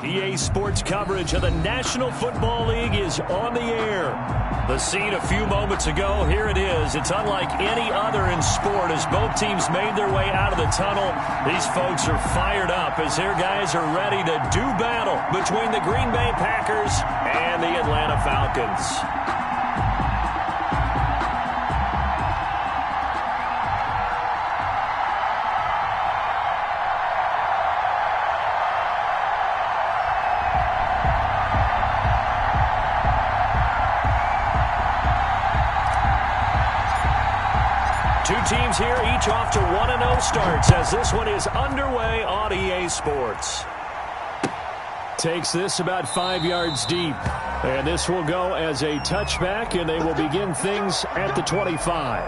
EA Sports coverage of the National Football League is on the air. The scene a few moments ago, here it is. It's unlike any other in sport as both teams made their way out of the tunnel. These folks are fired up as their guys are ready to do battle between the Green Bay Packers and the Atlanta Falcons. Two teams here, each off to 1-0 starts as this one is underway on EA Sports. Takes this about 5 yards deep. And this will go as a touchback, and they will begin things at the 25.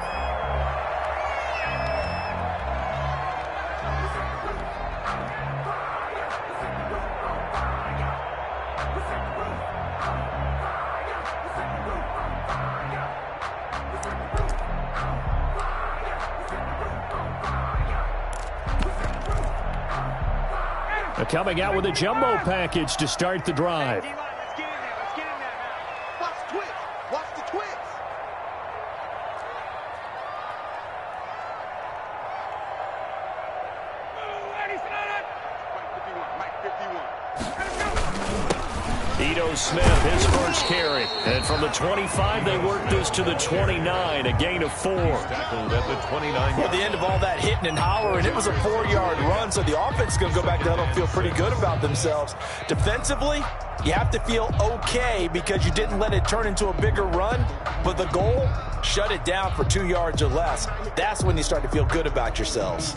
Coming out with a jumbo package to start the drive. Let's get in there. Watch the twitch. Watch the twitch. Ito Smith, his first carry. And from the 25, they work this to the 29, a gain of 4. Tackled at the 29. At the end of all that hitting and hollering, it was a 4-yard run, so the offense is going to go back to huddle and feel pretty good about themselves. Defensively, you have to feel okay because you didn't let it turn into a bigger run, but the goal, shut it down for 2 yards or less. That's when you start to feel good about yourselves.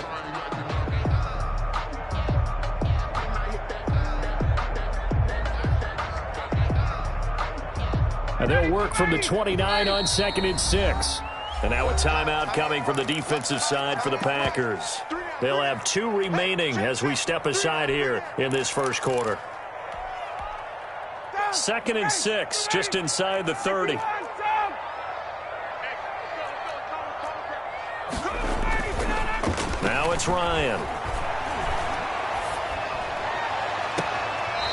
And they'll work from the 29 on 2nd and 6. And now a timeout coming from the defensive side for the Packers. They'll have 2 remaining as we step aside here in this first quarter. 2nd and 6, just inside the 30. Now it's Ryan.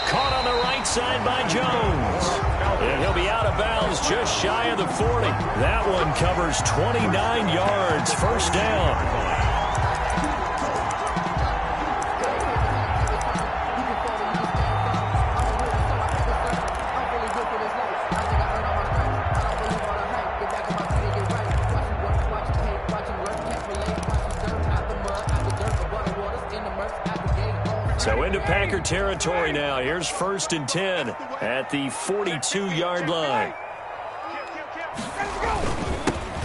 Caught on the right side by Jones. And he'll be out of bounds just shy of the 40. That one covers 29 yards. First down. So into Packer territory now. Here's 1st and 10 at the 42-yard line.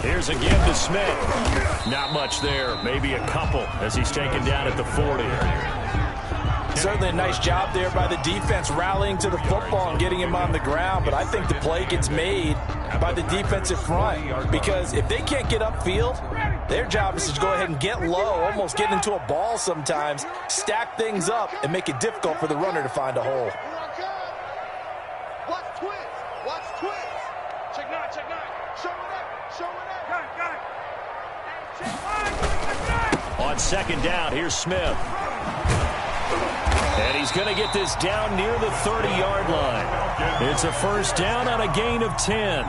Here's a give to Smith. Not much there. Maybe a couple as he's taken down at the 40. Certainly a nice job there by the defense rallying to the football and getting him on the ground, but I think the play gets made by the defensive front because if they can't get upfield, their job is to go ahead and get low, almost get into a ball sometimes, stack things up, and make it difficult for the runner to find a hole. Watch twitch. Watch twitch. Check 9. Show it up. Got it. On 2nd down, here's Smith. And he's going to get this down near the 30-yard line. It's a first down on a gain of 10.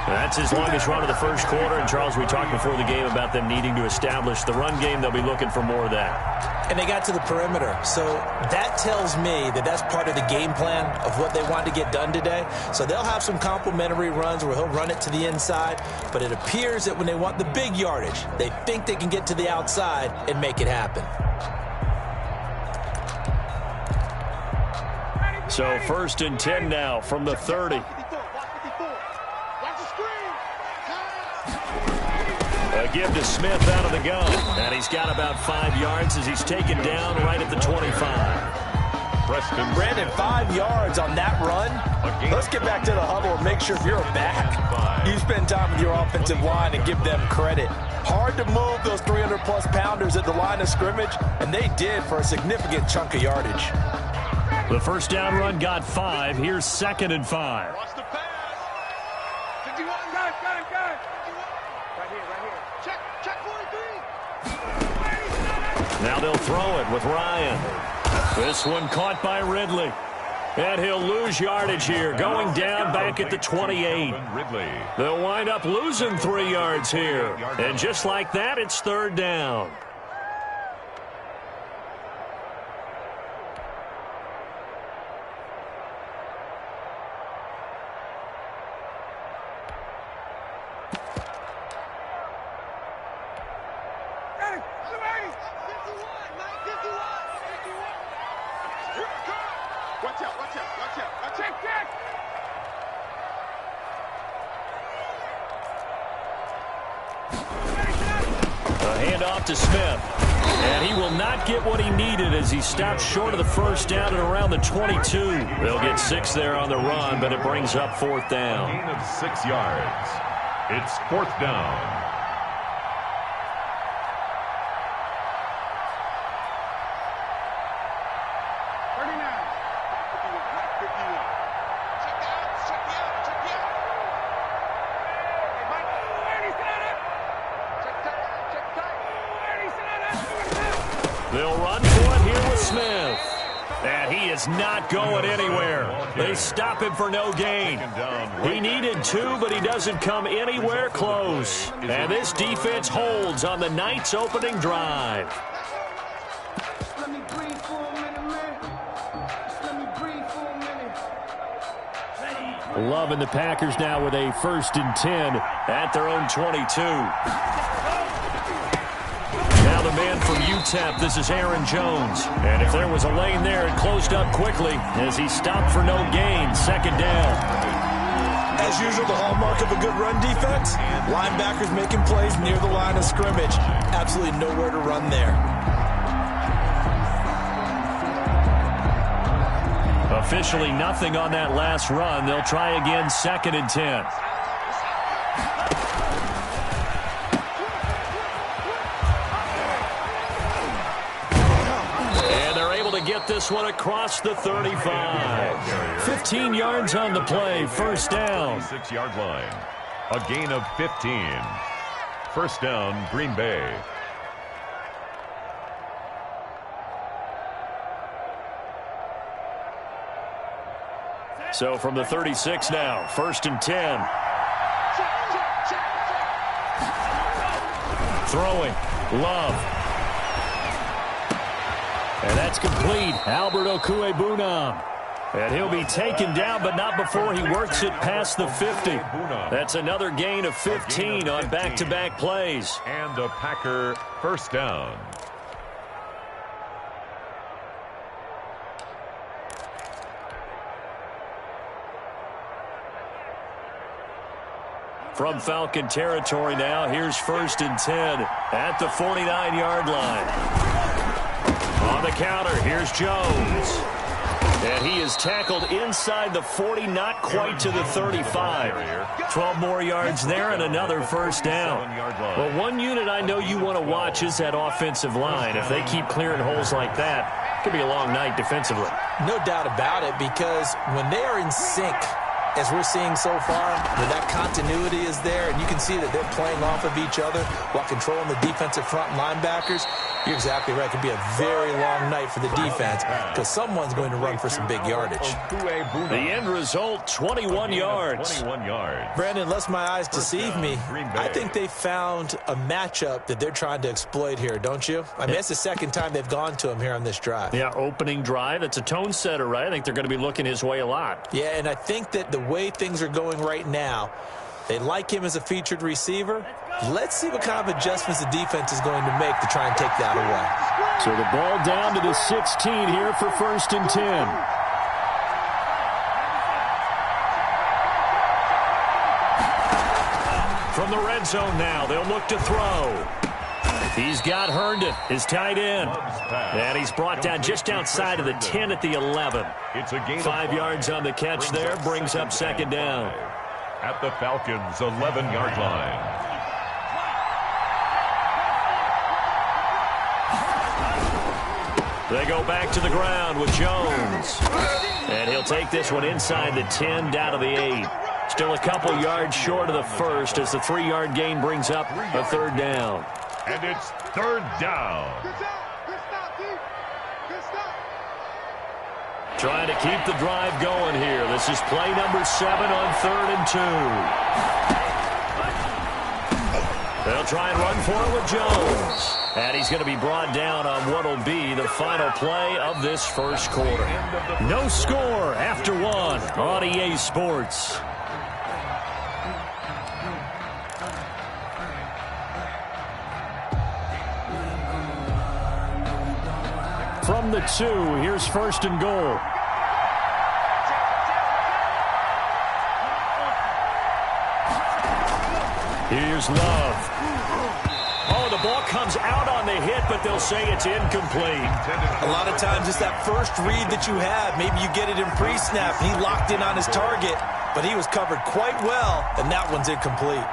That's his longest run of the first quarter. And, Charles, we talked before the game about them needing to establish the run game. They'll be looking for more of that. And they got to the perimeter. So that tells me that that's part of the game plan of what they want to get done today. So they'll have some complementary runs where he'll run it to the inside. But it appears that when they want the big yardage, they think they can get to the outside and make it happen. So 1st and 10 now from the 30. A give to Smith out of the gun. And he's got about 5 yards as he's taken down right at the 25. Brandon, 5 yards on that run. Let's get back to the huddle and make sure if you're a back, you spend time with your offensive line and give them credit. Hard to move those 300-plus pounders at the line of scrimmage, and they did for a significant chunk of yardage. The first down run got 5. Here's 2nd and 5. Watch the pass. 51. Got him. Right here. Check 43. Now they'll throw it with Ryan. This one caught by Ridley. And he'll lose yardage here, going down back at the 28. They'll wind up losing 3 yards here. And just like that, it's third down. Handoff to Smith. And he will not get what he needed as he stops short of the first down at around the 22. They'll get 6 there on the run, but it brings up fourth down. Gain of 6 yards. It's fourth down. They'll run for it here with Smith. And he is not going anywhere. They stop him for no gain. He needed 2, but he doesn't come anywhere close. And this defense holds on the night's opening drive. Loving the Packers now with a 1st and 10 at their own 22. Now the man from UTEP, this is Aaron Jones. And if there was a lane there, it closed up quickly as he stopped for no gain. Second down. As usual, the hallmark of a good run defense, linebackers making plays near the line of scrimmage. Absolutely nowhere to run there. Officially nothing on that last run. They'll try again, 2nd and 10. Get this one across the 35. 15 yards on the play, first down. 6-yard line. A gain of 15. First down, Green Bay. So from the 36 now, 1st and 10. Throwing, Love. And that's complete. Albert Okwuegbunam. And he'll be taken down, but not before he works it past the 50. That's another gain of 15 on back-to-back plays. And a Packer first down. From Falcon territory now, here's 1st and 10 at the 49-yard line. On the counter, here's Jones. And he is tackled inside the 40, not quite to the 35. 12 more yards there and another first down. Well, one unit I know you want to watch is that offensive line. If they keep clearing holes like that, it could be a long night defensively. No doubt about it, because when they are in sync, as we're seeing so far, that continuity is there, and you can see that they're playing off of each other while controlling the defensive front linebackers. You're exactly right. It could be a very long night for the defense because someone's going to run for some big yardage. The end result, 21 yards. Brandon, unless my eyes deceive me, I think they found a matchup that they're trying to exploit here, don't you? I mean, it's the second time they've gone to him here on this drive. Yeah, opening drive. It's a tone setter, right? I think they're going to be looking his way a lot. Yeah, and I think that the way things are going right now, they like him as a featured receiver. Let's see what kind of adjustments the defense is going to make to try and take that away. So the ball down to the 16 here for 1st and 10. From the red zone now, they'll look to throw. He's got Herndon, his tight end. And he's brought down just outside of the 10 at the 11. 5 yards on the catch there, brings up second down. At the Falcons' 11-yard line. They go back to the ground with Jones. And he'll take this one inside the 10, down to the 8. Still a couple yards short of the first as the 3-yard gain brings up a third down. And it's third down. Trying to keep the drive going here. This is play number 7 on 3rd and 2. They'll try and run for it with Jones. And he's going to be brought down on what will be the final play of this first quarter. No score after 1 on EA Sports. From the 2, here's 1st and goal. Here's Love. Oh, the ball comes out on the hit, but they'll say it's incomplete. A lot of times it's that first read that you have. Maybe you get it in pre-snap. He locked in on his target, but he was covered quite well, and that one's incomplete.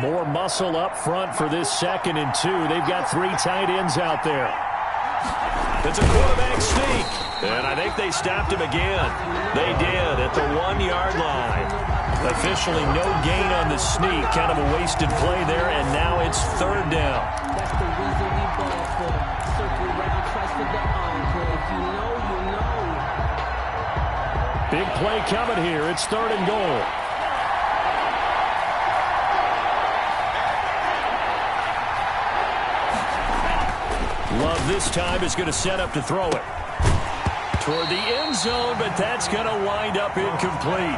More muscle up front for this 2nd and 2. They've got 3 tight ends out there. It's a quarterback sneak. And I think they stopped him again. They did at the 1-yard line. Officially no gain on the sneak. Kind of a wasted play there, and now it's 3rd down. That's the reason we ball for. Circle around, trust with the encore. If you know, you know. Big play coming here. It's 3rd and goal. Love this time is going to set up to throw it toward the end zone, but that's going to wind up incomplete.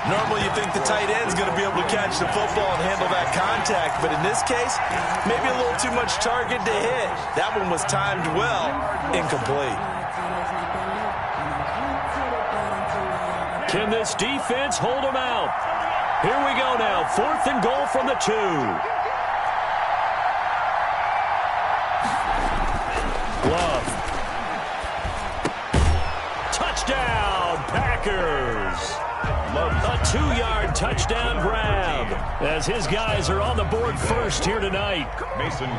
Normally you think the tight end's going to be able to catch the football and handle that contact, but in this case, maybe a little too much target to hit. That one was timed well, incomplete. Can this defense hold them out? Here we go now, 4th and goal from the 2. Love. Touchdown, Packers. A 2-yard touchdown grab as his guys are on the board first here tonight.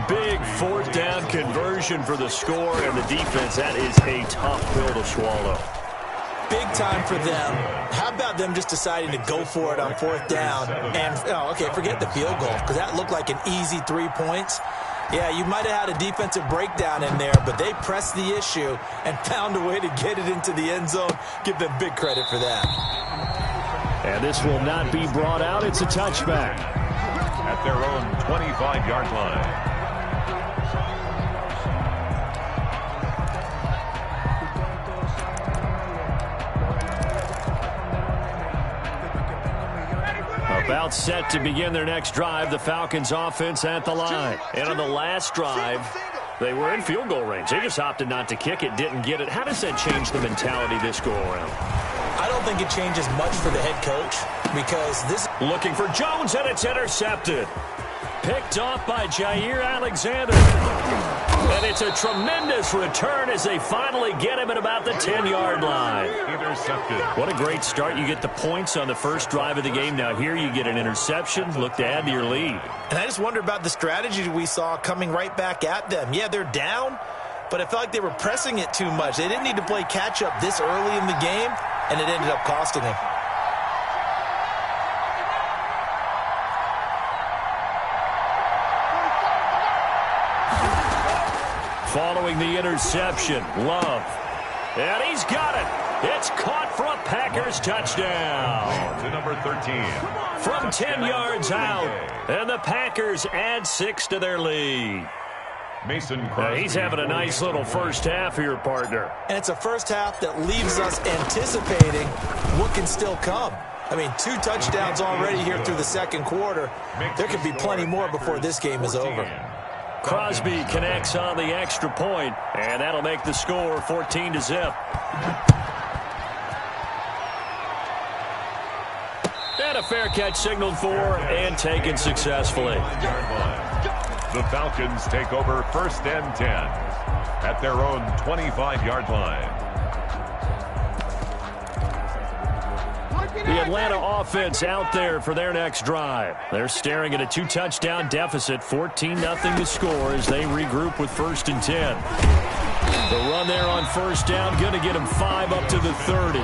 Big 4th down conversion for the score, and the defense, that is a tough pill to swallow. Big time for them. How about them just deciding to go for it on 4th down? And, forget the field goal, because that looked like an easy 3 points. Yeah, you might have had a defensive breakdown in there, but they pressed the issue and found a way to get it into the end zone. Give them big credit for that. And this will not be brought out. It's a touchback. At their own 25-yard line. About set to begin their next drive, the Falcons offense at the line. And on the last drive, they were in field goal range. They just opted not to kick it, didn't get it. How does that change the mentality this go-around? I don't think it changes much for the head coach because this... Looking for Jones, and it's intercepted. Picked off by Jair Alexander. And it's a tremendous return as they finally get him at about the 10-yard line. Intercepted. What a great start. You get the points on the first drive of the game. Now here you get an interception. Look to add to your lead. And I just wonder about the strategy we saw coming right back at them. Yeah, they're down, but I felt like they were pressing it too much. They didn't need to play catch-up this early in the game, and it ended up costing them. Following the interception, Love. And he's got it. It's caught for a Packers touchdown. To number 13. From 10 yards out. And the Packers add 6 to their lead. Mason Crosby. He's having a nice little first half here, partner. And it's a first half that leaves us anticipating what can still come. I mean, 2 touchdowns already here through the second quarter. There could be plenty more before this game is over. Crosby connects on the extra point, and that'll make the score 14-0. And a fair catch signaled for and taken successfully. The Falcons take over 1st and 10 at their own 25-yard line. The Atlanta offense out there for their next drive. They're staring at a 2-touchdown deficit, 14-0 to score as they regroup with 1st and 10. The run there on 1st down, going to get them 5 up to the 30.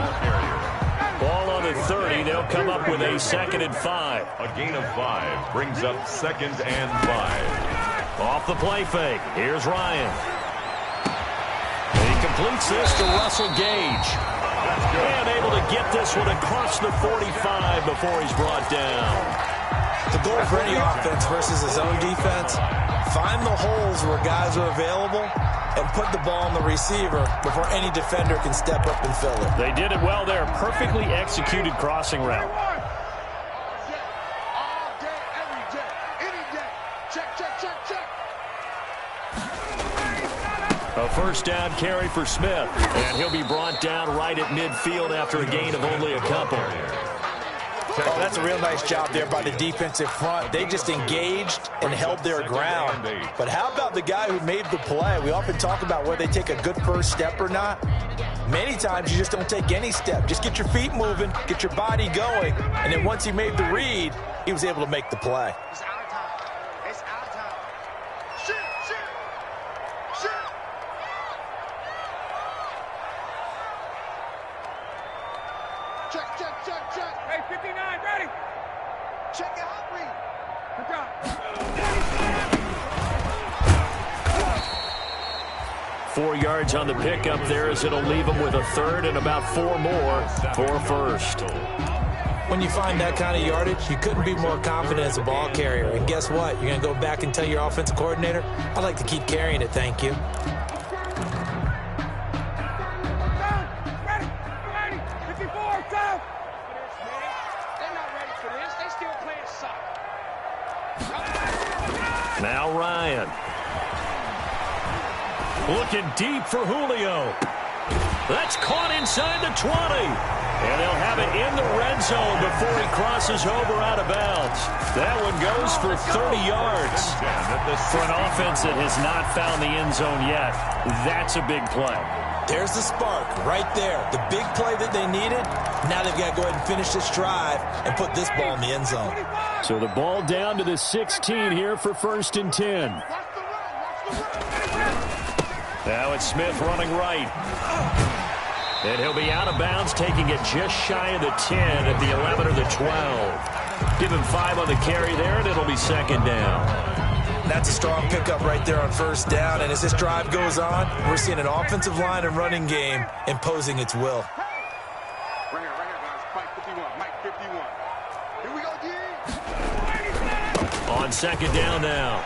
Ball on the 30. They'll come up with a 2nd and 5. A gain of 5 brings up 2nd and 5. Off the play fake. Here's Ryan. He completes this to Russell Gage. And able to get this one across the 45 before he's brought down. The goal for any offense versus his own defense, find the holes where guys are available and put the ball on the receiver before any defender can step up and fill it. They did it well there. Perfectly executed crossing route. All day, every day, any day. Check, check, check, check. A first down carry for Smith. And he'll be brought down right at midfield after a gain of only a couple. Oh, that's a real nice job there by the defensive front. They just engaged and held their ground. But how about the guy who made the play? We often talk about whether they take a good first step or not. Many times you just don't take any step. Just get your feet moving, get your body going, and then once he made the read, he was able to make the play. It's our time. It's our time. Shoot, shoot, shoot. Check, check, check, check. Hey, 59, ready. Check it out, read. Good job. 4 yards on the pickup there as it'll leave him with a 3rd and about 4 more for 1st. When you find that kind of yardage, you couldn't be more confident as a ball carrier. And guess what? You're going to go back and tell your offensive coordinator, I'd like to keep carrying it, thank you. Now Ryan. Looking deep for Julio. That's caught inside the 20. And they'll have it in the red zone before he crosses over out of bounds. That one goes for 30 yards. For an offense that has not found the end zone yet, that's a big play. There's the spark right there. The big play that they needed. Now they've got to go ahead and finish this drive and put this ball in the end zone. So the ball down to the 16 here for 1st and 10. Now it's Smith running right. And he'll be out of bounds, taking it just shy of the 10 at the 11 or the 12. Give him 5 on the carry there, and it'll be 2nd down. That's a strong pickup right there on 1st down. And as this drive goes on, we're seeing an offensive line and running game imposing its will. Right here, guys. Mike 51, Mike 51. Here we go, D. On 2nd down now,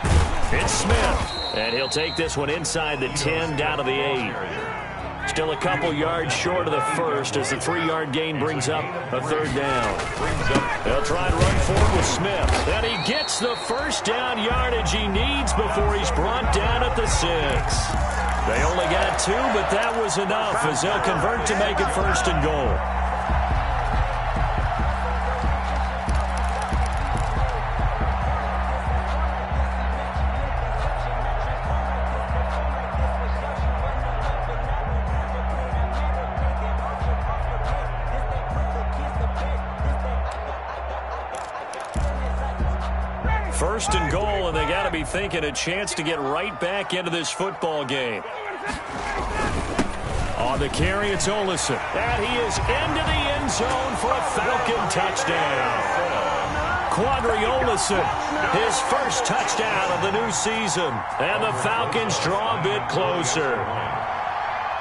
it's Smith. And he'll take this one inside the 10, down to the 8. Still a couple yards short of the 1st as the 3-yard gain brings up a 3rd down. They'll try and run forward with Smith. And he gets the 1st down yardage he needs before he's brought down at the 6. They only got 2, but that was enough as they'll convert to make it 1st and goal. First and goal, and they got to be thinking a chance to get right back into this football game. On the carry, it's Olsen. And he is into the end zone for a Falcon touchdown. Quadri Olsen, his first touchdown of the new season. And the Falcons draw a bit closer.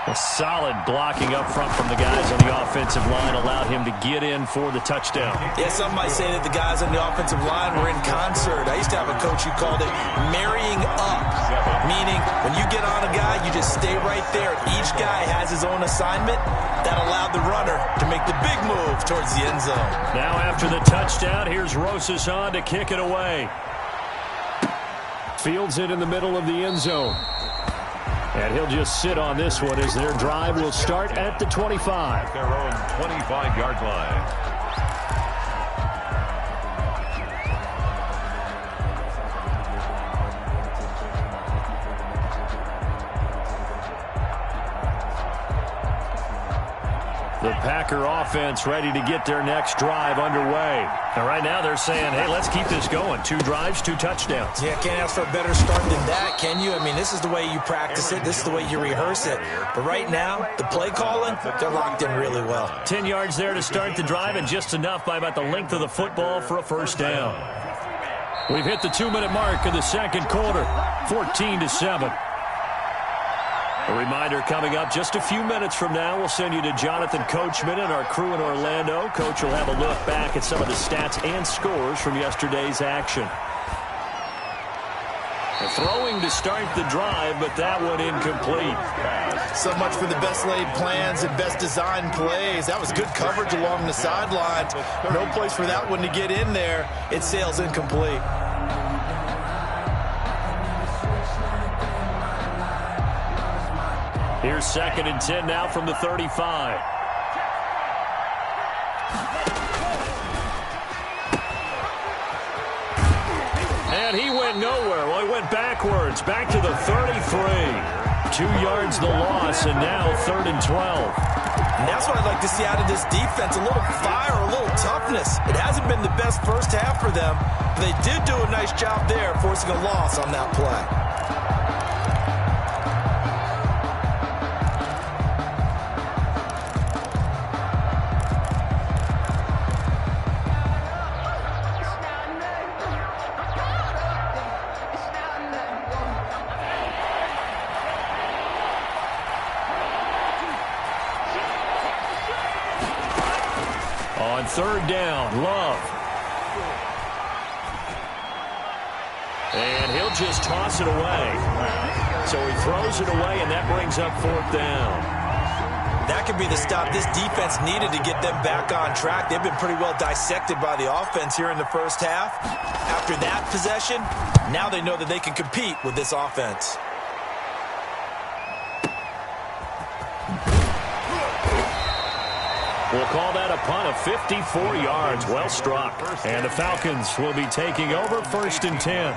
A solid blocking up front from the guys on the offensive line allowed him to get in for the touchdown. Yeah, some might say that the guys on the offensive line were in concert. I used to have a coach who called it marrying up, meaning when you get on a guy, you just stay right there. Each guy has his own assignment. That allowed the runner to make the big move towards the end zone. Now after the touchdown, here's Rosas on to kick it away. Fields it in the middle of the end zone. And he'll just sit on this one as their drive will start at the 25. Their own 25-yard line. The Packer offense ready to get their next drive underway. And right now they're saying, hey, let's keep this going. 2 drives, 2 touchdowns. Yeah, can't ask for a better start than that, can you? I mean, this is the way you practice it. This is the way you rehearse it. But right now, the play calling, they're locked in really well. 10 yards there to start the drive, and just enough by about the length of the football for a first down. We've hit the 2-minute mark of the second quarter, 14-7. A reminder coming up just a few minutes from now. We'll send you to Jonathan Coachman and our crew in Orlando. Coach will have a look back at some of the stats and scores from yesterday's action. Throwing to start the drive, but that one incomplete. So much for the best laid plans and best designed plays. That was good coverage along the sidelines. No place for that one to get in there. It sails incomplete. Here's 2nd and 10 now from the 35. And he went nowhere. Well, he went backwards, back to the 33. 2 yards the loss, and now 3rd and 12. And that's what I'd like to see out of this defense, a little fire, a little toughness. It hasn't been the best first half for them, but they did do a nice job there, forcing a loss on that play. On 3rd down, Love. And he'll just toss it away. So he throws it away, and that brings up 4th down. That could be the stop this defense needed to get them back on track. They've been pretty well dissected by the offense here in the first half. After that possession, now they know that they can compete with this offense. We'll call that a punt of 54 yards. Well struck. And the Falcons will be taking over 1st and 10.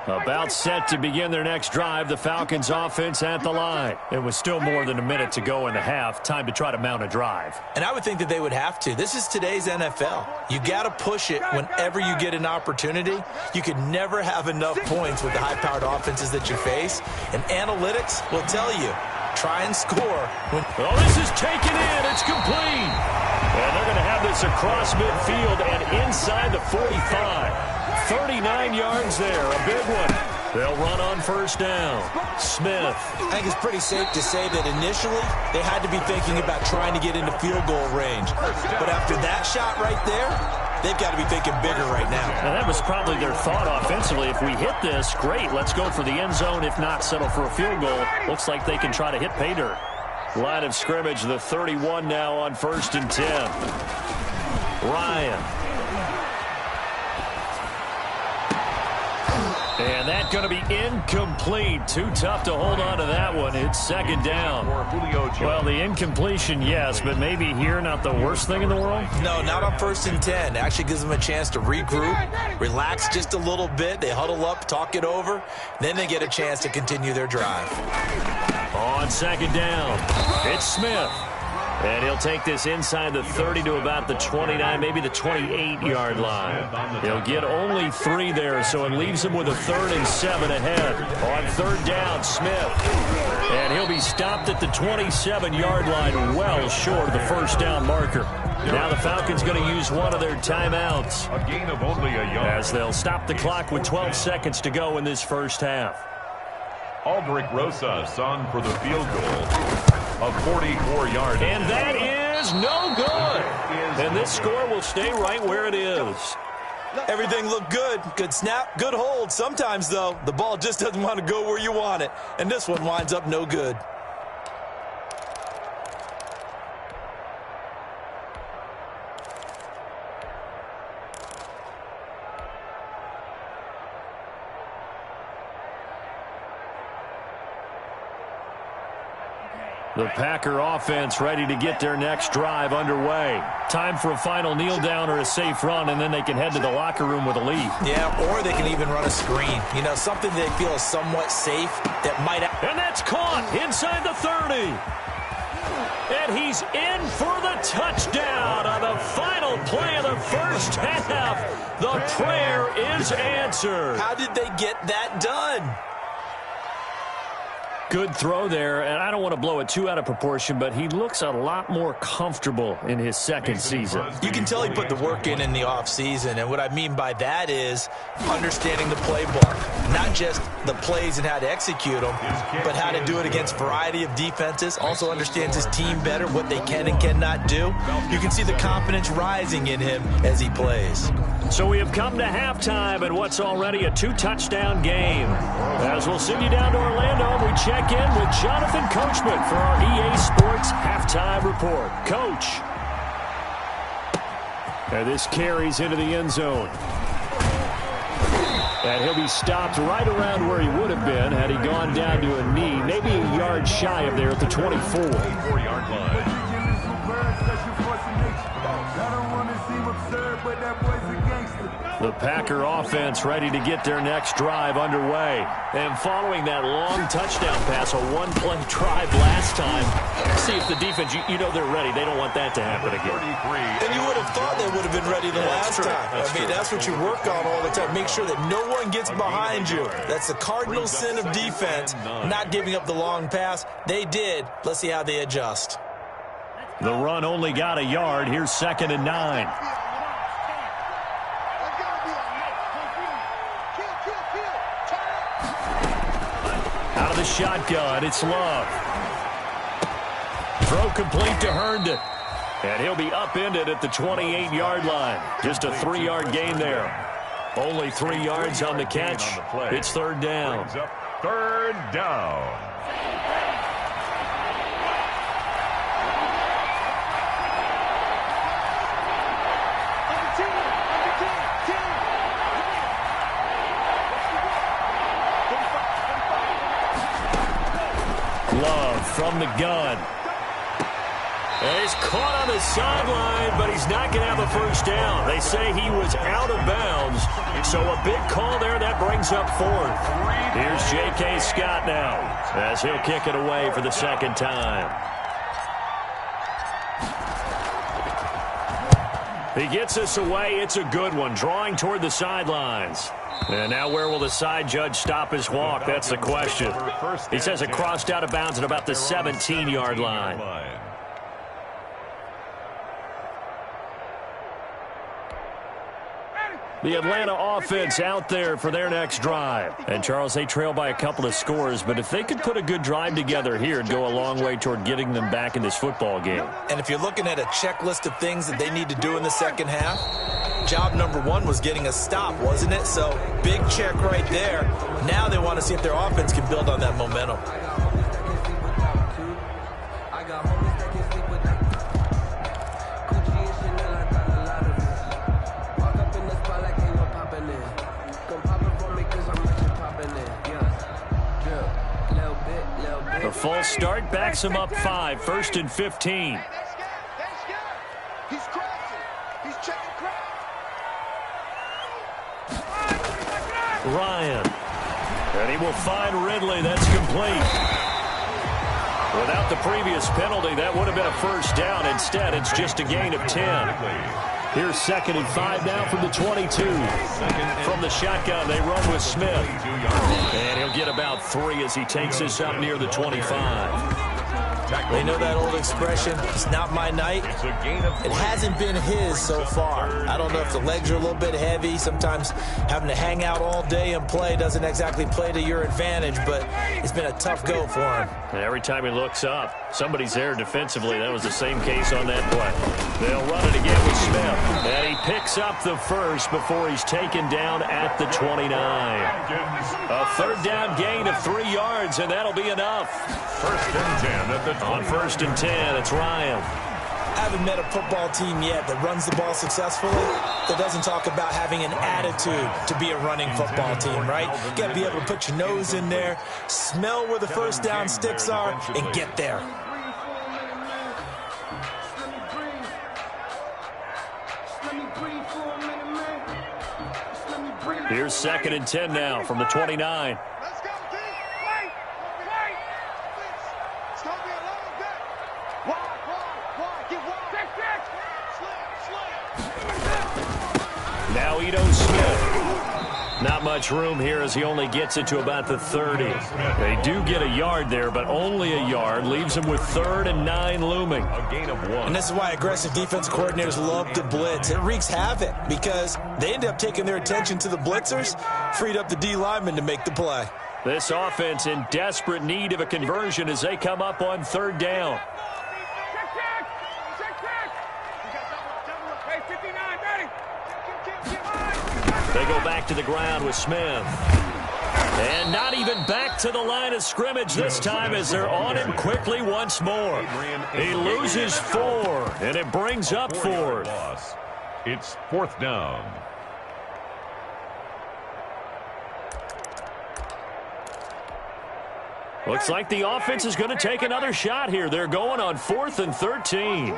About set to begin their next drive, the Falcons offense at the line. It was still more than a minute to go in the half. Time to try to mount a drive. And I would think that they would have to. This is today's NFL. You got to push it whenever you get an opportunity. You could never have enough points with the high-powered offenses that you face. And analytics will tell you, try and score. Oh, this is taken in. It's complete. And they're going to have this across midfield and inside the 45. 39 yards there, a big one. They'll run on 1st down. Smith. I think it's pretty safe to say that initially they had to be thinking about trying to get into field goal range. But after that shot right there, they've got to be thinking bigger right now. And that was probably their thought offensively. If we hit this, great. Let's go for the end zone. If not, settle for a field goal. Looks like they can try to hit pay dirt. Line of scrimmage, the 31 now on 1st and 10. Ryan. And that's going to be incomplete. Too tough to hold on to that one. It's 2nd down. Well, the incompletion, yes, but maybe here not the worst thing in the world? No, not on 1st and 10. It actually gives them a chance to regroup, relax just a little bit. They huddle up, talk it over. Then they get a chance to continue their drive. On 2nd down, it's Smith. And he'll take this inside the 30 to about the 29, maybe the 28-yard line. He'll get only 3 there, so it leaves him with a 3rd and 7 ahead. On 3rd down, Smith. And he'll be stopped at the 27-yard line, well short of the 1st down marker. Now the Falcons going to use one of their timeouts. A gain of only a yard. As they'll stop the clock with 12 seconds to go in this first half. Aldrich Rosas on for the field goal. A 44-yard. And that is no good. And this score will stay right where it is. Everything looked good. Good snap, good hold. Sometimes, though, the ball just doesn't want to go where you want it. And this one winds up no good. The Packer offense ready to get their next drive underway. Time for a final kneel down or a safe run, and then they can head to the locker room with a lead. Yeah, or they can even run a screen. You know, something they feel is somewhat safe that might... And that's caught inside the 30. And he's in for the touchdown on the final play of the first half. The prayer is answered. How did they get that done? Good throw there, and I don't want to blow it too out of proportion, but he looks a lot more comfortable in his second season. You can tell he put the work in the offseason, and what I mean by that is understanding the playbook. Not just the plays and how to execute them, but how to do it against a variety of defenses. Also understands his team better, what they can and cannot do. You can see the confidence rising in him as he plays. So we have come to halftime in what's already a 2-touchdown game. As we'll send you down to Orlando, we check in with Jonathan Coachman for our EA Sports Halftime Report. Coach. And this carries into the end zone. And he'll be stopped right around where he would have been had he gone down to a knee, maybe a yard shy of there at the 24-yard line. The Packer offense ready to get their next drive underway. And following that long touchdown pass, a one-play drive last time, see if the defense, you know they're ready. They don't want that to happen again. And you would have thought they would have been ready the last time. That's what you work on all the time. Make sure that no one gets behind you. That's the cardinal sin of defense, not giving up the long pass. They did. Let's see how they adjust. The run only got a yard. Here's 2nd and 9. Out of the shotgun, it's Love. Throw complete to Herndon. And he'll be upended at the 28-yard line. Just a 3-yard gain there. Only 3 yards on the catch. It's 3rd down. 3rd down. Love from the gun. And he's caught on the sideline, but he's not going to have a first down. They say he was out of bounds, so a big call there. That brings up 4th. Here's J.K. Scott now as he'll kick it away for the 2nd time. He gets us away. It's a good one, drawing toward the sidelines. And now where will the side judge stop his walk? That's the question. He says it crossed out of bounds at about the 17-yard line. The Atlanta offense out there for their next drive. And, Charles, they trail by a couple of scores, but if they could put a good drive together here, it'd go a long way toward getting them back in this football game. And if you're looking at a checklist of things that they need to do in the second half, job number 1 was getting a stop, wasn't it? So, big check right there. Now they want to see if their offense can build on that momentum. The false start backs him up 5, 1st and 15. He's crossing. He's checking crowd. Ryan. And he will find Ridley. That's complete. Without the previous penalty, that would have been a first down. Instead, it's just a gain of 10. Here's 2nd and 5 now from the 22. From the shotgun, they run with Smith. And he'll get about 3 as he takes this up near the 25. They know that old expression, it's not my night. It hasn't been his so far. I don't know if the legs are a little bit heavy. Sometimes having to hang out all day and play doesn't exactly play to your advantage, but it's been a tough go for him. And every time he looks up, somebody's there defensively. That was the same case on that play. They'll run it again with Smith. And he picks up the first before he's taken down at the 29. A 3rd down gain of 3 yards, and that'll be enough. 1st and 10 at the 20. On 1st and 10, it's Ryan. I haven't met a football team yet that runs the ball successfully that doesn't talk about having an attitude to be a running football team, right? You got to be able to put your nose in there, smell where the first down sticks are, and get there. Here's 2nd and 10 now from the 29. Let's go, team. Wait. It's going to be a long day. Wide. Get wide. Slam. Now Ito Smith. Not much room here as he only gets it to about the 30. They do get a yard there, but only a yard. Leaves them with 3rd and 9 looming. A gain of 1. And this is why aggressive defense coordinators love to blitz. It wreaks havoc because they end up taking their attention to the blitzers, freed up the D lineman to make the play. This offense in desperate need of a conversion as they come up on 3rd down. They go back to the ground with Smith. And not even back to the line of scrimmage this time as they're on him quickly once more. He loses 4, and it brings up 4th. It's 4th down. Looks like the offense is going to take another shot here. They're going on 4th and 13.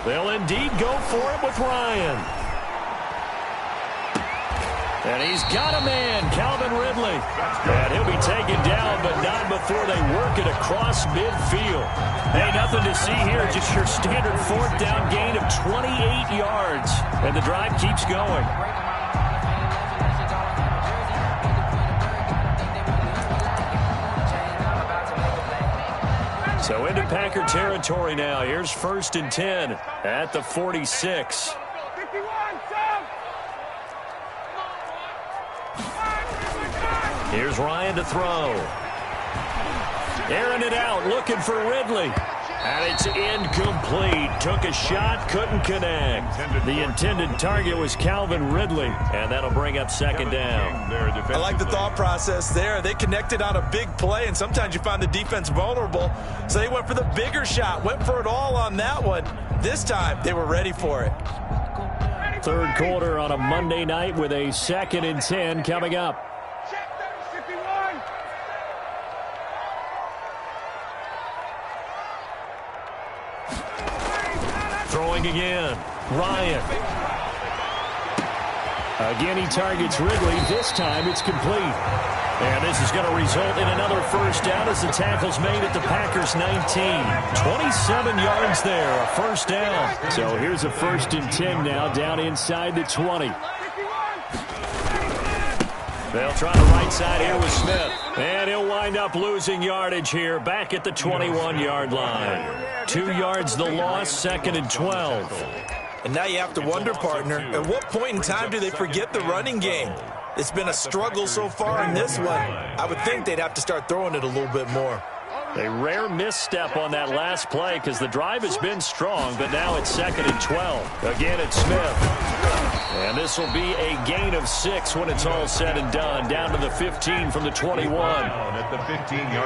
They'll indeed go for it with Ryan. And he's got a man, Calvin Ridley. And he'll be taken down, but not before they work it across midfield. Hey, nothing to see here, just your standard 4th down gain of 28 yards. And the drive keeps going. So into Packer territory now. Here's 1st and 10 at the 46. Here's Ryan to throw. Airing it out, looking for Ridley. And it's incomplete. Took a shot, couldn't connect. The intended target was Calvin Ridley, and that'll bring up 2nd down. I like the thought process there. They connected on a big play, and sometimes you find the defense vulnerable. So they went for the bigger shot, went for it all on that one. This time, they were ready for it. 3rd quarter on a Monday night with a 2nd and 10 coming up. Throwing again. Ryan. Again, he targets Ridley. This time it's complete. And this is going to result in another 1st down as the tackle's made at the Packers' 19. 27 yards there, a 1st down. So here's a 1st and 10 now down inside the 20. They'll try the right side here with Smith. And he'll wind up losing yardage here back at the 21-yard line. 2 yards the loss, 2nd and 12. And now you have to wonder, partner, at what point in time do they forget the running game? It's been a struggle so far in this one. I would think they'd have to start throwing it a little bit more. A rare misstep on that last play because the drive has been strong, but now it's 2nd and 12. Again, it's Smith. And this will be a gain of 6 when it's all said and done. Down to the 15 from the 21.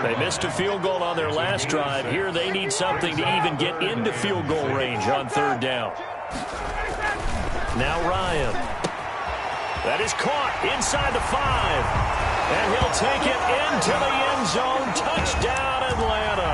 They missed a field goal on their last drive. Here they need something to even get into field goal range on 3rd down. Now Ryan. That is caught inside the 5. And he'll take it into the end zone. Touchdown, Atlanta.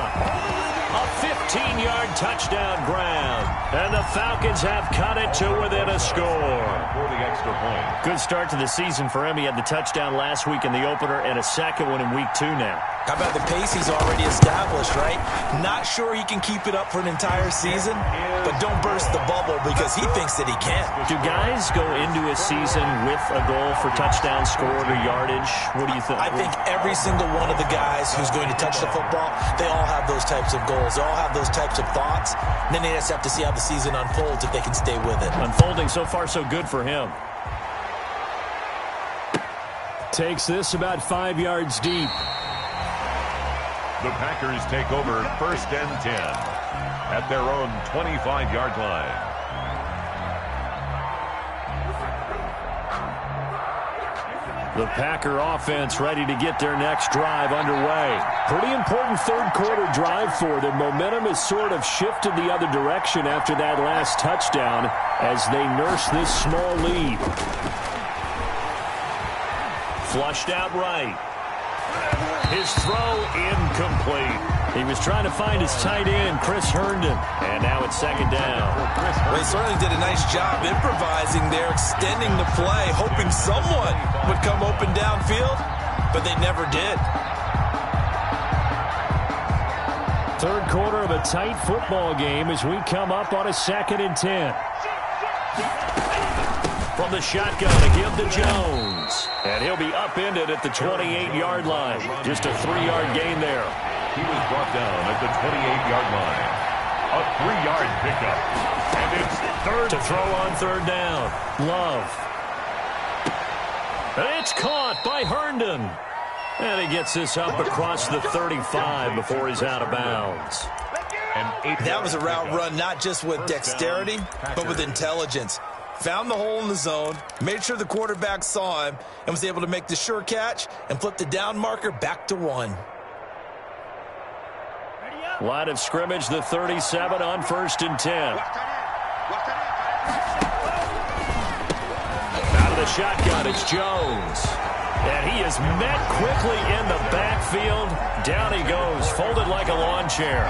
A 15-yard touchdown grab. And the Falcons have cut it to within a score. For the extra point. Good start to the season for him. He had the touchdown last week in the opener and a 2nd one in week 2 now. How about the pace he's already established, right? Not sure he can keep it up for an entire season, but don't burst the bubble because he thinks that he can. Do guys go into a season with a goal for touchdown scored or yardage? What do you think? I think every single one of the guys who's going to touch the football, they all have those types of goals. They all have those types of thoughts. And then they just have to see how the season unfolds if they can stay with it. Unfolding so far so good for him. Takes this about 5 yards deep. The Packers take over 1st and 10 at their own 25-yard line. The Packer offense ready to get their next drive underway. Pretty important 3rd quarter drive for them. Momentum has sort of shifted the other direction after that last touchdown as they nurse this small lead. Flushed out right. His throw incomplete. He was trying to find his tight end, Chris Herndon. And now it's second down. Well, he certainly did a nice job improvising there, extending the play, hoping someone would come open downfield, but they never did. Third quarter of a tight football game as we come up on a 2nd and 10. From the shotgun to give to Jones. And he'll be upended at the 28-yard line. Just a 3-yard gain there. He was brought down at the 28-yard line. A 3-yard pickup. And it's third to throw on third down. Love. And it's caught by Herndon. And he gets this up across the 35 before he's out of bounds. That was a route run not just with dexterity, but with intelligence. Found the hole in the zone, made sure the quarterback saw him, and was able to make the sure catch and flip the down marker back to 1. Line of scrimmage, the 37 on 1st and 10. Out of the shotgun, it's Jones. And he is met quickly in the backfield. Down he goes, folded like a lawn chair.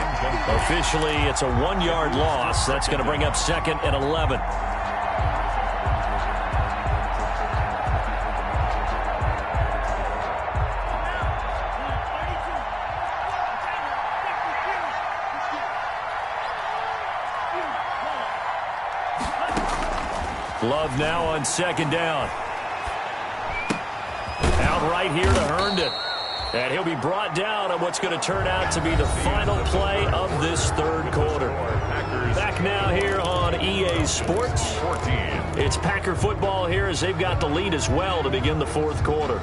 Officially, it's a 1-yard loss. That's going to bring up 2nd and 11. Love now on 2nd down. Out right here to Herndon. And he'll be brought down on what's going to turn out to be the final play of this third quarter. Back now here on EA Sports. It's Packer football here as they've got the lead as well to begin the fourth quarter.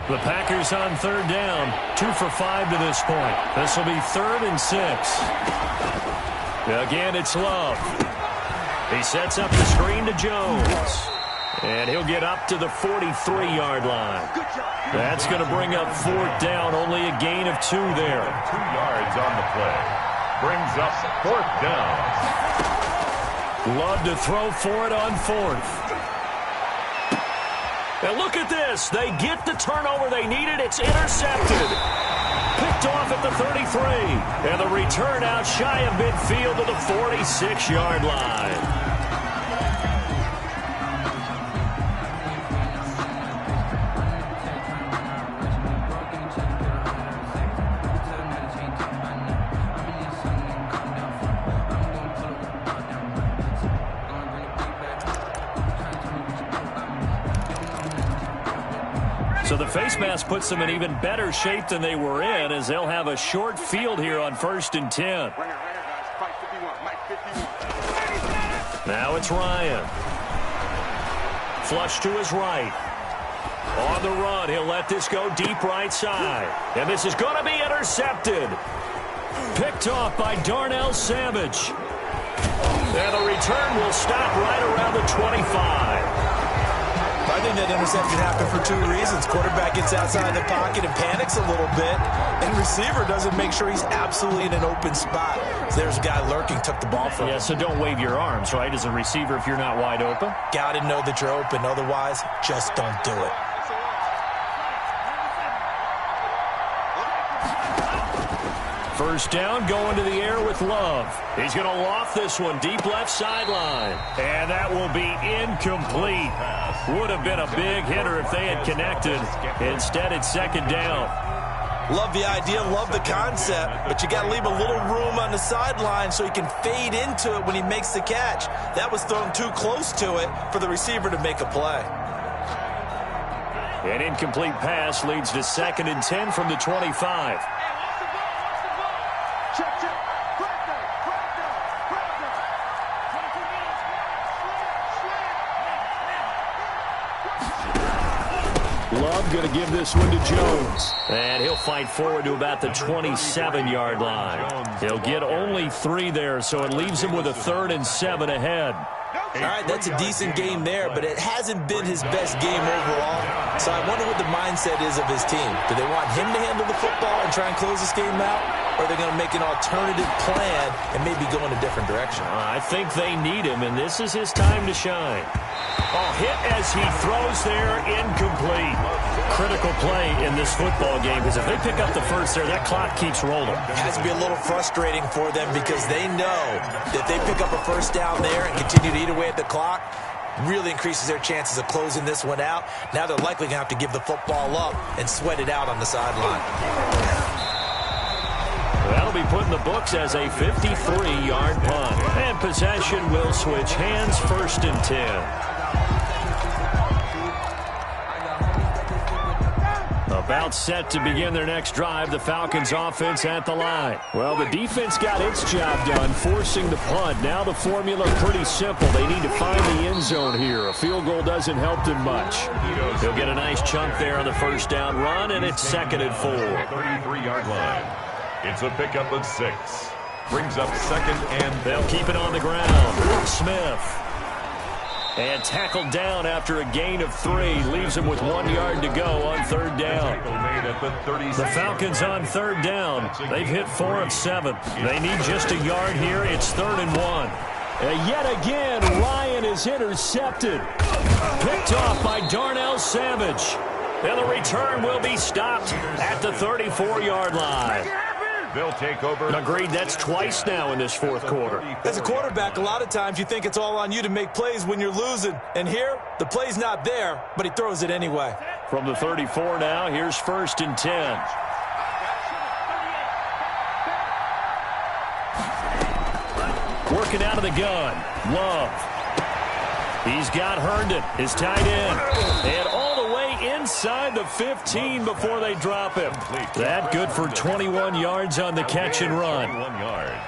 The Packers on third down, 2 for 5 to this point. This will be 3rd and 6. Again, it's Love. He sets up the screen to Jones. And he'll get up to the 43-yard line. That's going to bring up 4th down, only a gain of 2 there. 2 yards on the play. Brings up 4th down. Love to throw for it on 4th. And look at this. They get the turnover they needed. It's intercepted. Picked off at the 33. And the return out shy of midfield to the 46-yard line. So the face mask puts them in even better shape than they were in as they'll have a short field here on 1st and 10. Now it's Ryan. Flush to his right. On the run, he'll let this go deep right side. And this is going to be intercepted. Picked off by Darnell Savage. And the return will stop right around the 25. I think that interception happened for 2 reasons. Quarterback gets outside the pocket and panics a little bit, and receiver doesn't make sure he's absolutely in an open spot. So there's a guy lurking, took the ball from him. Yeah, so don't wave your arms, right, as a receiver if you're not wide open. Got to know that you're open. Otherwise, just don't do it. First down, going to the air with Love. He's going to loft this one deep left sideline. And that will be incomplete. Would have been a big hitter if they had connected. Instead, it's 2nd down. Love the idea, love the concept, but you got to leave a little room on the sideline so he can fade into it when he makes the catch. That was thrown too close to it for the receiver to make a play. An incomplete pass leads to 2nd and 10 from the 25. Love going to give this one to Jones. And he'll fight forward to about the 27-yard line. He'll get only 3 there, so it leaves him with a 3rd and 7 ahead. All right, that's a decent game there, but it hasn't been his best game overall. So I wonder what the mindset is of his team. Do they want him to handle the football and try and close this game out? Or are they going to make an alternative plan and maybe go in a different direction? I think they need him, and this is his time to shine. Oh, hit as he throws there, incomplete. Critical critical play in this football game, because if they pick up the first there, that clock keeps rolling. It has to be a little frustrating for them because they know that they pick up a first down there and continue to eat away at the clock, really increases their chances of closing this one out. Now they're likely going to have to give the football up and sweat it out on the sideline. That'll be put in the books as a 53-yard punt. And possession will switch hands, 1st and 10. About set to begin their next drive, the Falcons offense at the line. Well, the defense got its job done, forcing the punt. Now the formula pretty simple. They need to find the end zone here. A field goal doesn't help them much. He'll get a nice chunk there on the first down run, and it's 2nd and 4. 33-yard line. It's a pickup of 6. Brings up 2nd and... They'll keep it on the ground. Smith. And tackled down after a gain of 3. Leaves him with 1 yard to go on 3rd down. The Falcons on 3rd down. They've hit 4 of 7. They need just a yard here. It's 3rd and 1. Yet again, Ryan is intercepted. Picked off by Darnell Savage. And the return will be stopped at the 34-yard line. They'll take over. Agreed, that's twice now in this 4th quarter. As a quarterback, a lot of times you think it's all on you to make plays when you're losing. And here, the play's not there, but he throws it anyway. From the 34 now, here's 1st and 10. Working out of the gun. Love. He's got Herndon, his tight end. And all the way inside the 15 before they drop him. That good for 21 yards on the catch and run.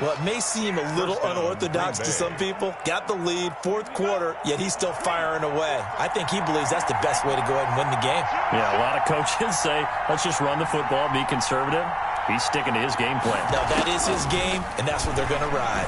Well, it may seem a little unorthodox to some people. Got the lead, 4th quarter, yet he's still firing away. I think he believes that's the best way to go ahead and win the game. Yeah, a lot of coaches say, let's just run the football, be conservative. He's sticking to his game plan. Now, that is his game, and that's what they're going to ride.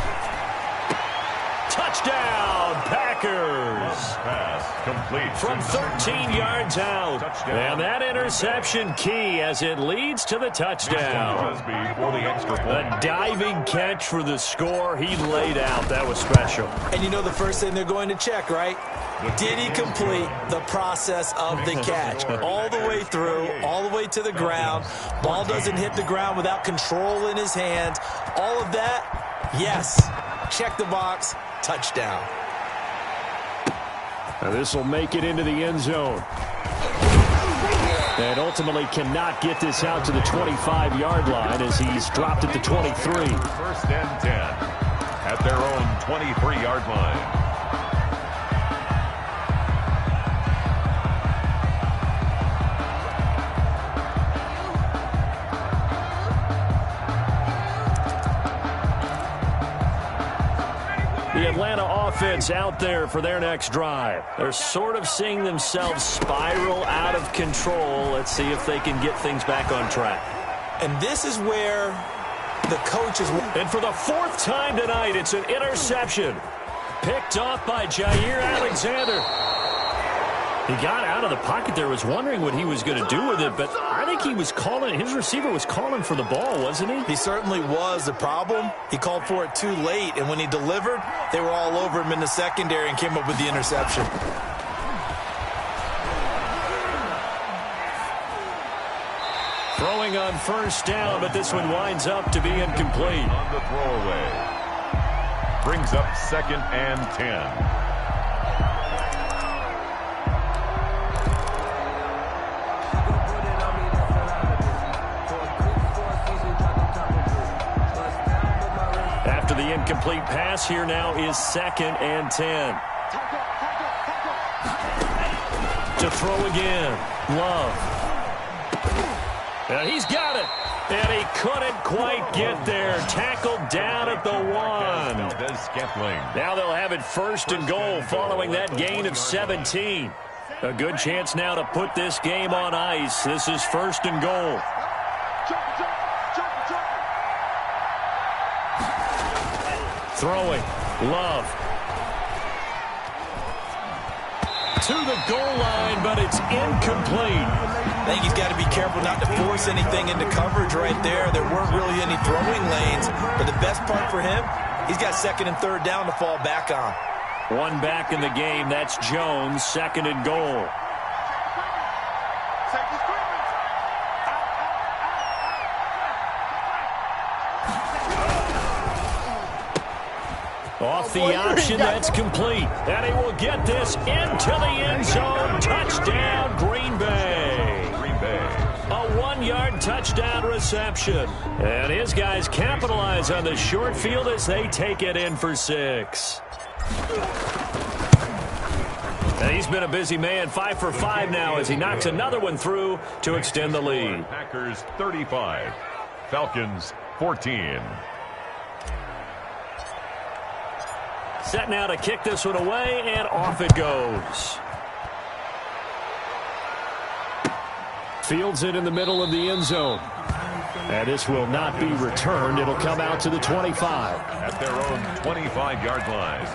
Touchdown, Packers. Pass complete. From 13 yards out. And that interception key as it leads to the touchdown. A diving catch for the score. He laid out. That was special. And you know the first thing they're going to check, right? Did he complete the process of the catch? All the way through, all the way to the ground. Ball doesn't hit the ground without control in his hands. All of that, yes. Check the box. Touchdown. Now this will make it into the end zone. And ultimately cannot get this out to the 25-yard line as he's dropped at the 23. 1st and 10 at their own 23-yard line. The Atlanta offense out there for their next drive. They're sort of seeing themselves spiral out of control. Let's see if they can get things back on track. And this is where the coaches... And for the 4th time tonight, it's an interception. Picked off by Jair Alexander. He got out of the pocket there, was wondering what he was going to do with it, but I think he was calling, his receiver was calling for the ball, wasn't he? He certainly was. The problem, he called for it too late, and when he delivered, they were all over him in the secondary and came up with the interception. Throwing on 1st down, but this one winds up to be incomplete. On the throwaway. Brings up 2nd and 10. The incomplete pass here now is 2nd and 10. To throw again. Love. And he's got it. And he couldn't quite get there. Tackled down at the 1. Now they'll have it 1st and goal following that gain of 17. A good chance now to put this game on ice. This is 1st and goal. Throwing. Love. To the goal line, but it's incomplete. I think he's got to be careful not to force anything into coverage right there. There weren't really any throwing lanes, but the best part for him, he's got 2nd and 3rd down to fall back on. One back in the game. That's Jones, 2nd and goal. Safety screen. Off the option, that's complete. And he will get this into the end zone. Touchdown, Green Bay. A 1-yard touchdown reception. And his guys capitalize on the short field as they take it in for 6. And he's been a busy man, 5 for 5 now as he knocks another one through to extend the lead. Packers 35, Falcons 14. Set now to kick this one away, and off it goes. Fields it in the middle of the end zone. And this will not be returned. It'll come out to the 25. At their own 25-yard line.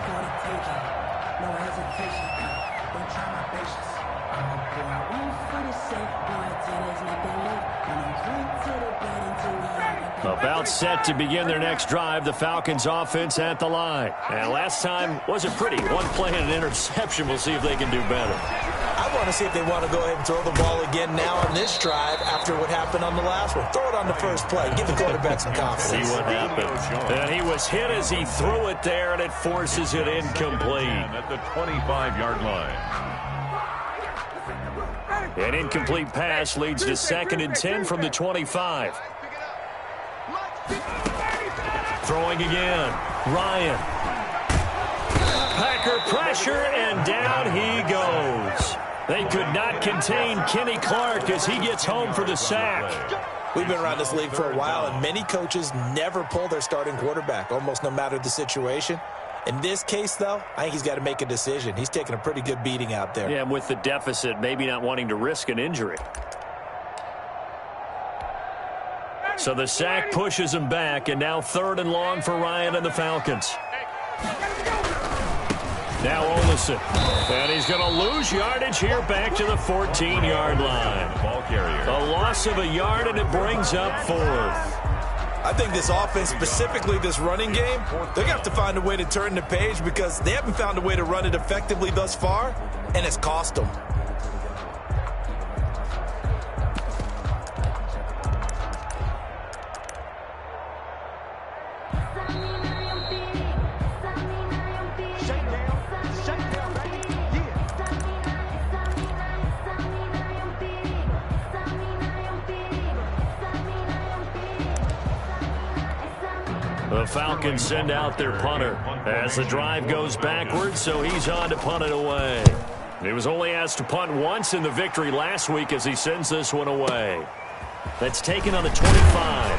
About set to begin their next drive, the Falcons offense at the line. And last time wasn't pretty. One play and an interception. We'll see if they can do better. I want to see if they want to go ahead and throw the ball again now on this drive after what happened on the last one. Throw it on the first play. Give the quarterback some confidence. See what happened. And he was hit as he threw it there, and it forces it incomplete. At the 25-yard line. An incomplete pass leads to 2nd and 10 from the 25. Throwing again. Ryan. Packer pressure, and down he goes. They could not contain Kenny Clark as he gets home for the sack. We've been around this league for a while, and many coaches never pull their starting quarterback, almost no matter the situation. In this case, though, I think he's got to make a decision. He's taking a pretty good beating out there. Yeah, and with the deficit, maybe not wanting to risk an injury. So the sack pushes him back, and now 3rd and long for Ryan and the Falcons. Now Olsen, and he's going to lose yardage here back to the 14-yard line. Ball carrier. A loss of a yard, and it brings up 4th. I think this offense, specifically this running game, they're going to have to find a way to turn the page because they haven't found a way to run it effectively thus far, and it's cost them. The Falcons send out their punter as the drive goes backwards, so he's on to punt it away. He was only asked to punt once in the victory last week as he sends this one away. That's taken on the 25.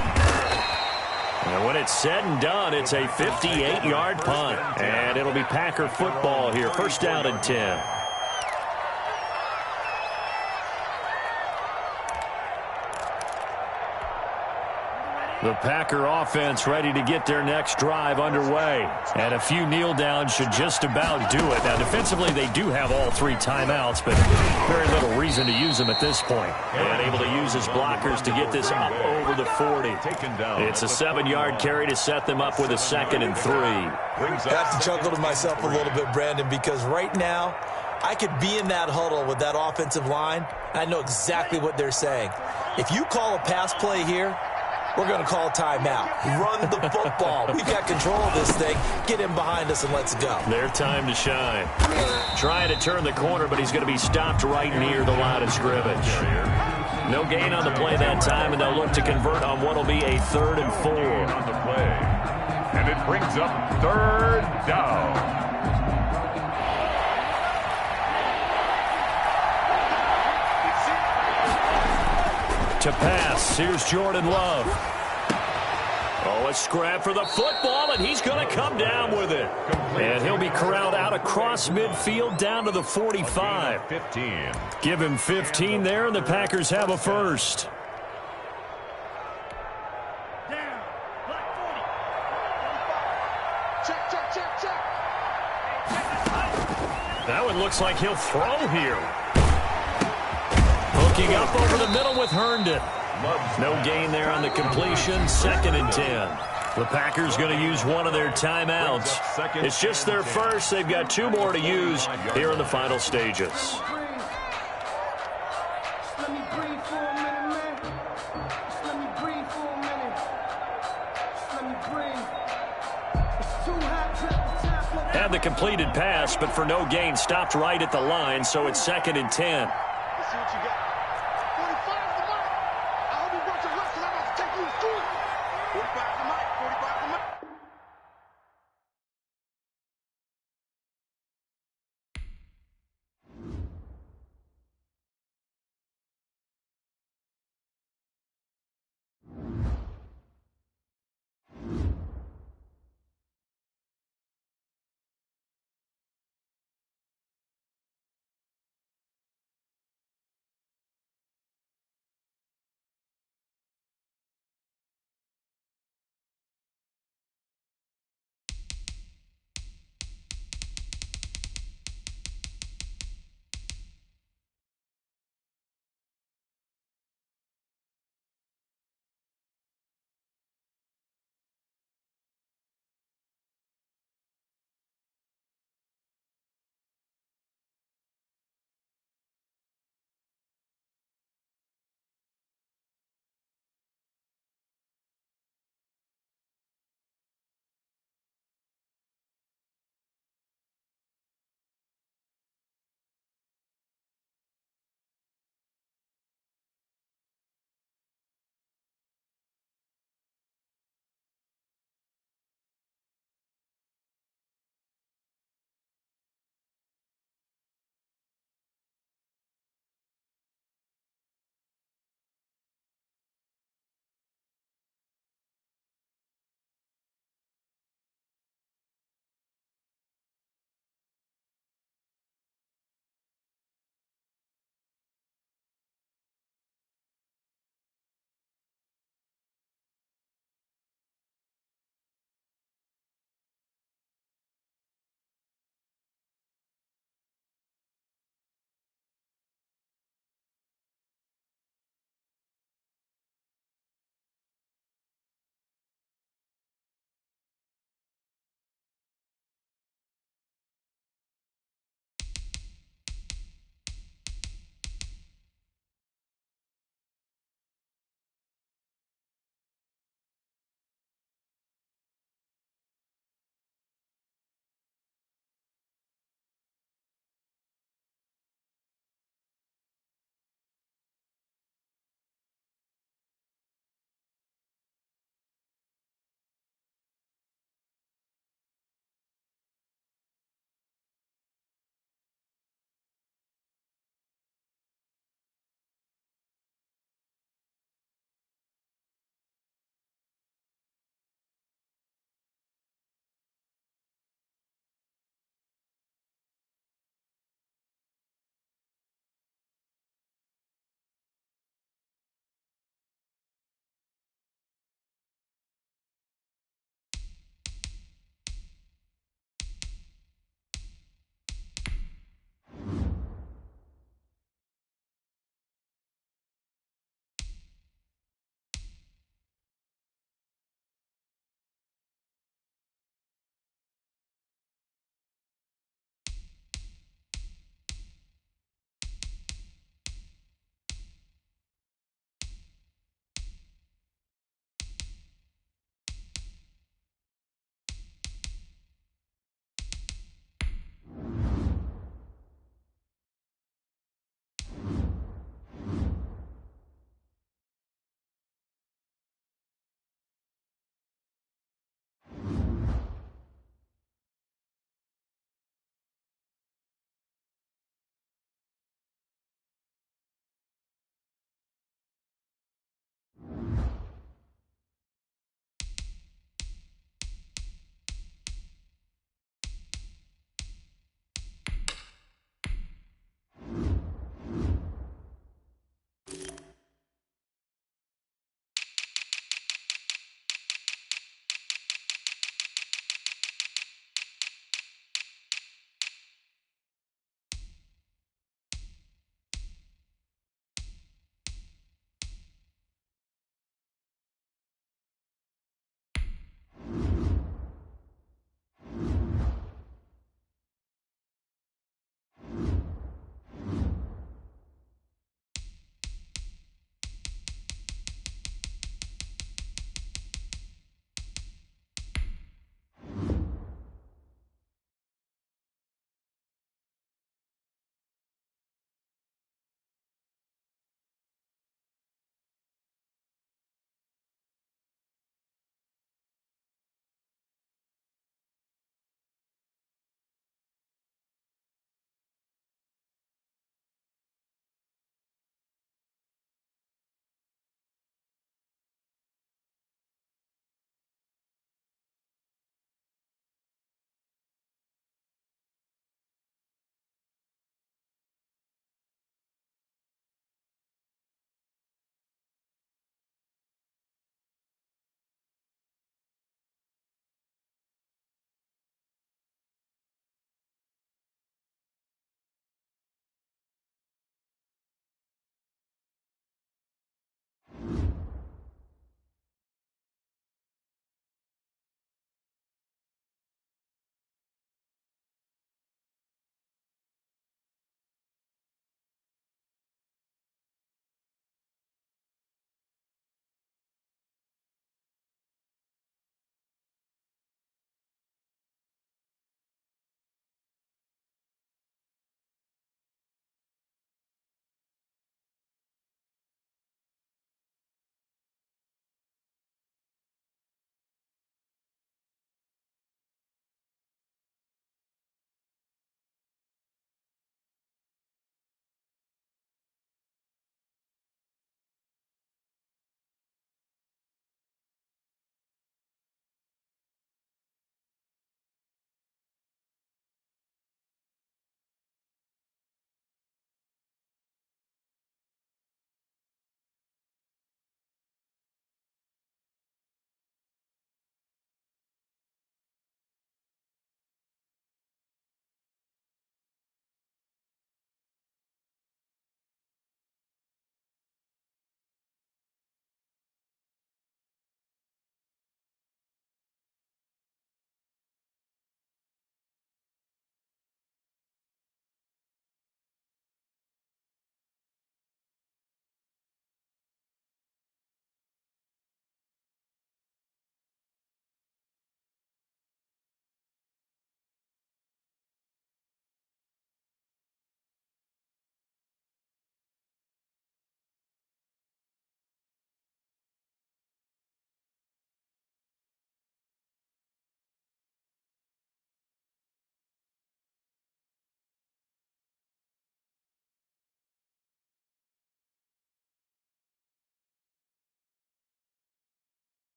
And when it's said and done, it's a 58-yard punt. And it'll be Packer football here. 1st down and 10. The Packer offense ready to get their next drive underway. And a few kneel downs should just about do it. Now, defensively, they do have all 3 timeouts, but very little reason to use them at this point. And able to use his blockers to get this up over the 40. It's a 7-yard carry to set them up with a 2nd and 3. I have to chuckle to myself a little bit, Brandon, because right now, I could be in that huddle with that offensive line, and I know exactly what they're saying. If you call a pass play here, we're going to call a timeout. Run the football. We've got control of this thing. Get him behind us and let's go. Their time to shine. Trying to turn the corner, but he's going to be stopped right near the line of scrimmage. No gain on the play that time, and they'll look to convert on what will be a 3rd and 4. On the play. And it brings up 3rd down. To pass, here's Jordan Love. Oh, a scrap for the football, and he's going to come down with it. And he'll be corralled out across midfield down to the 45. 15. Give him 15 there, and the Packers have a 1st. That one looks like he'll throw here. Hooking up over the middle with Herndon. No gain there on the completion. 2nd and 10. The Packers going to use one of their timeouts. It's just their 1st. They've got 2 more to use here in the final stages. It's too hot to Had the completed pass, but for no gain, stopped right at the line, so it's 2nd and 10. Let's see what you got.